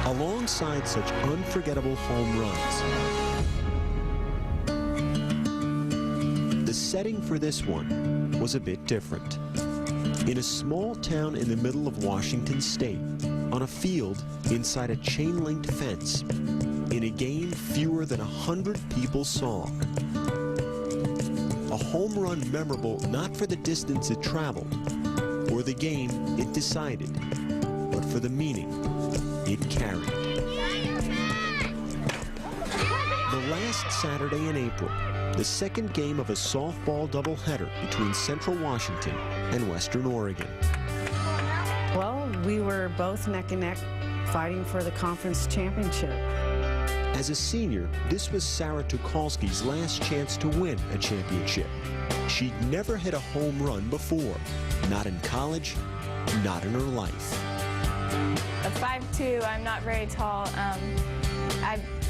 Alongside such unforgettable home runs, the setting for this one was a bit different. In a small town in the middle of Washington State, on a field inside a chain-linked fence, in a game fewer than 100 people saw. A home run memorable not for the distance it traveled, or the game it decided, but for the meaning it carried. The last Saturday in April, the second game of a softball doubleheader between Central Washington and Western Oregon. Well, we were both neck and neck fighting for the conference championship. As a senior, this was Sara Tucholsky's last chance to win a championship. She'd never hit a home run before, not in college, not in her life. At 5'2", I'm not very tall.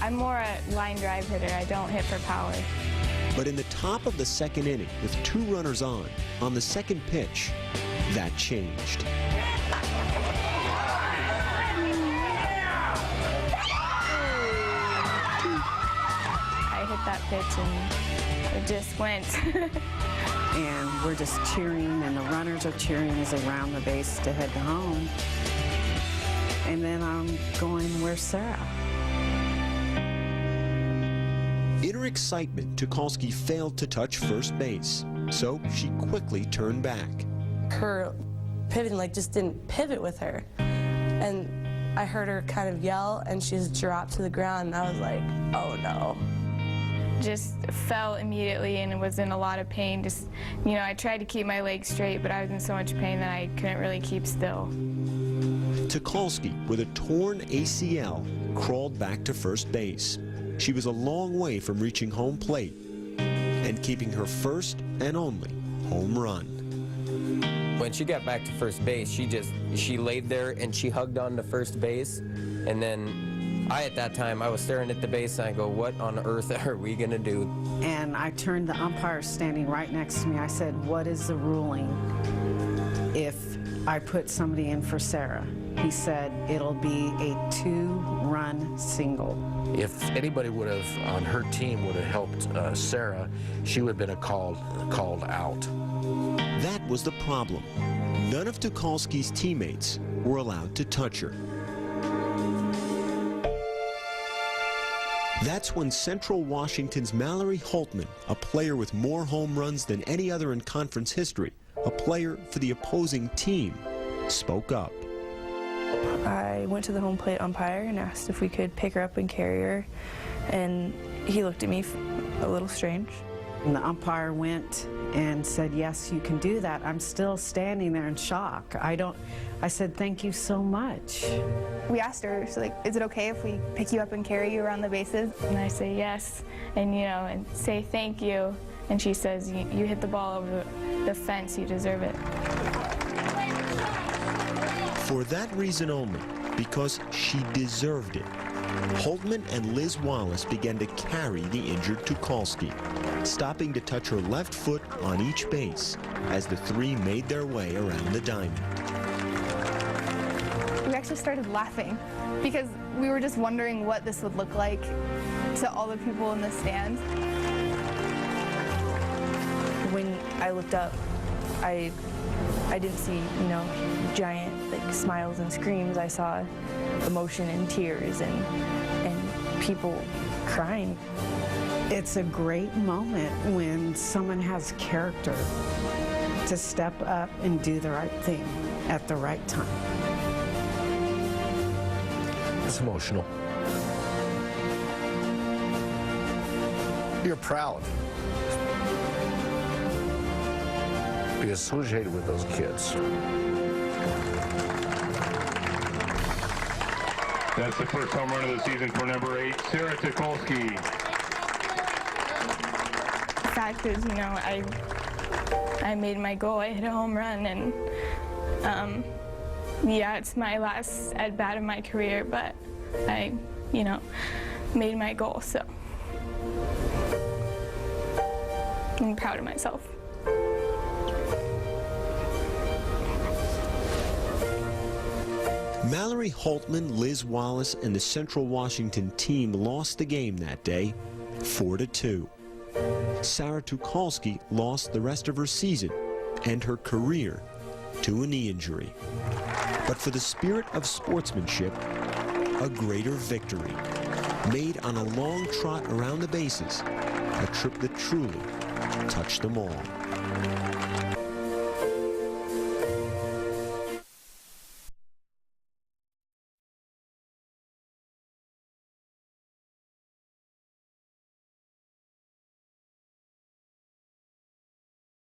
I'm more a line drive hitter. I don't hit for power. But in the top of the second inning, with 2 runners on the second pitch, that changed. I hit that pitch and it just went. And we're just cheering, and the runners are cheering as they round the base to head home. And then I'm going, where's Sara? In her excitement, Tucholsky failed to touch first base, so she quickly turned back. Her pivoting just didn't pivot with her. And I heard her kind of yell, and she just dropped to the ground, and I was like, oh no. Just fell immediately and was in a lot of pain. Just, I tried to keep my legs straight, but I was in so much pain that I couldn't really keep still. Tucholsky, with a torn ACL, crawled back to first base. She was a long way from reaching home plate and keeping her first and only home run. When she got back to first base, she laid there and she hugged on to first base. And then at that time, I was staring at the base and I go, what on earth are we gonna do? And I turned the umpire standing right next to me. I said, what is the ruling if I put somebody in for Sara? He said, it'll be a 2-run single. If anybody would have, on her team, would have helped Sara, she would have been called out. That was the problem. None of Tucholsky's teammates were allowed to touch her. That's when Central Washington's Mallory Holtman, a player with more home runs than any other in conference history, a player for the opposing team, spoke up. I went to the home plate umpire and asked if we could pick her up and carry her, and he looked at me a little strange. And the umpire went and said, yes, you can do that. I'm still standing there in shock. I said, thank you so much. We asked her, so is it okay if we pick you up and carry you around the bases? And I say yes, and and say thank you. And she says, you hit the ball over the fence, you deserve it. For that reason only, because she deserved it, Holtman and Liz Wallace began to carry the injured Tucholsky, stopping to touch her left foot on each base as the three made their way around the diamond. We actually started laughing because we were just wondering what this would look like to all the people in the stands. When I looked up, I didn't see, giant smiles and screams. I saw emotion and tears and people crying. It's a great moment when someone has character to step up and do the right thing at the right time. It's emotional. You're proud. Be associated with those kids. That's the first home run of the season for number 8, Sara Tucholsky. The fact is, I made my goal. I hit a home run, and yeah, it's my last at-bat of my career, but I, made my goal, so I'm proud of myself. Mallory Holtman, Liz Wallace, and the Central Washington team lost the game that day, 4-2. Sara Tucholsky lost the rest of her season and her career to a knee injury. But for the spirit of sportsmanship, a greater victory, made on a long trot around the bases, a trip that truly touched them all.